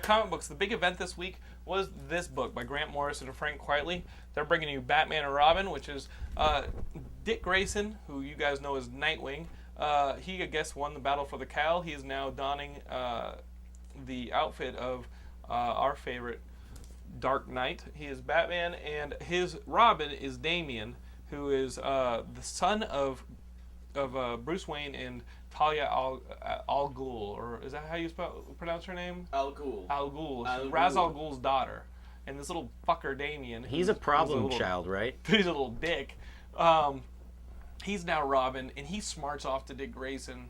comic books. The big event this week was this book by Grant Morrison and Frank Quitely. They're bringing you Batman and Robin, which is Dick Grayson, who you guys know as Nightwing. He, I guess, won the battle for the cowl. He is now donning the outfit of our favorite Dark Knight. He is Batman, and his Robin is Damian, who is the son of Bruce Wayne and Talia al Ghul, or is that how you pronounce her name? Al Ghul. Al Ghul. She's Ra's al Ghul's daughter. And this little fucker, Damian. He's a problem child, right? He's a little dick. He's now Robin, and he smarts off to Dick Grayson,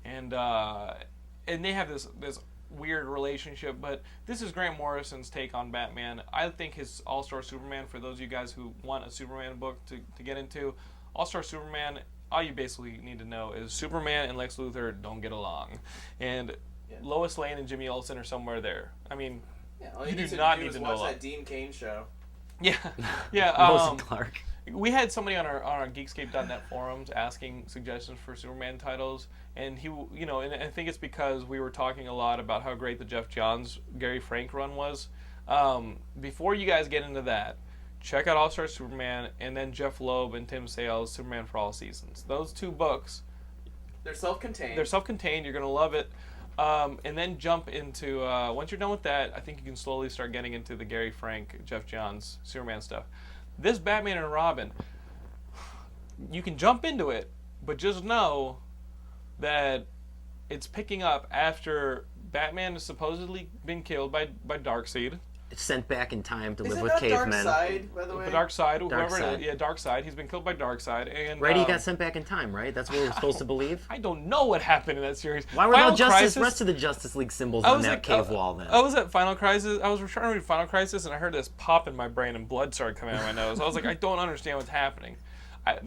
and they have this weird relationship. But this is Grant Morrison's take on Batman. I think his All-Star Superman, for those of you guys who want a Superman book to get into, All-Star Superman, all you basically need to know is Superman and Lex Luthor don't get along, and Lois Lane and Jimmy Olsen are somewhere there. I mean, all you do not need to know. Watch that Dean Cain show. Yeah, yeah. Lois and Clark. We had somebody on our Geekscape.net forums asking suggestions for Superman titles, and and I think it's because we were talking a lot about how great the Jeff Johns, Gary Frank run was. Before you guys get into that, check out All-Star Superman, and then Jeff Loeb and Tim Sale's Superman for All Seasons. Those two books, they're self-contained. You're going to love it. And then jump into, once you're done with that, I think you can slowly start getting into the Gary Frank, Jeff Johns, Superman stuff. This Batman and Robin, you can jump into it, but just know that it's picking up after Batman has supposedly been killed by Darkseid. It's sent back in time to live Isn't with that cavemen. Darkseid, by the way? Darkseid, Darkseid. Darkseid. He's been killed by Darkseid, and Right, he got sent back in time, right? That's what we're supposed to believe. I don't know what happened in that series. Why were the rest of the Justice League symbols on that cave wall then? I was at Final Crisis. I was trying to read Final Crisis, and I heard this pop in my brain, and blood started coming out of my nose. I was like, I don't understand what's happening. I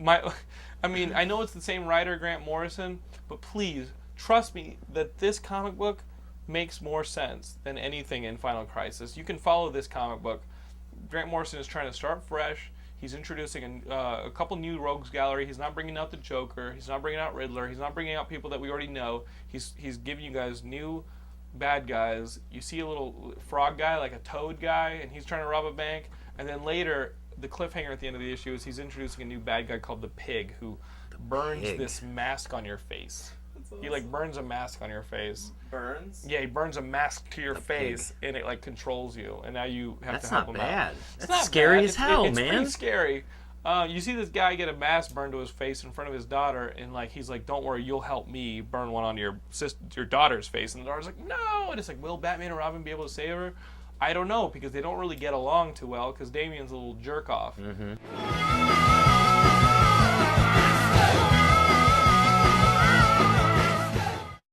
know it's the same writer, Grant Morrison, but please trust me that this comic book makes more sense than anything in Final Crisis. You can follow this comic book. Grant Morrison is trying to start fresh. He's introducing a couple new rogues gallery. He's not bringing out the Joker. He's not bringing out Riddler. He's not bringing out people that we already know. He's giving you guys new bad guys. You see a little frog guy, like a toad guy, and he's trying to rob a bank. And then later, the cliffhanger at the end of the issue is he's introducing a new bad guy called the Pig, who burns this mask on your face. Awesome. He burns a mask on your face. Burns? Yeah, he burns a mask to your face, and it controls you, and now you have to help him out. That's not bad. It's not scary as hell, man. It's pretty scary. You see this guy get a mask burned to his face in front of his daughter, and he's like, "Don't worry, you'll help me burn one on your daughter's face." And the daughter's like, "No!" And it's like, will Batman and Robin be able to save her? I don't know, because they don't really get along too well, because Damian's a little jerk off. Mm-hmm.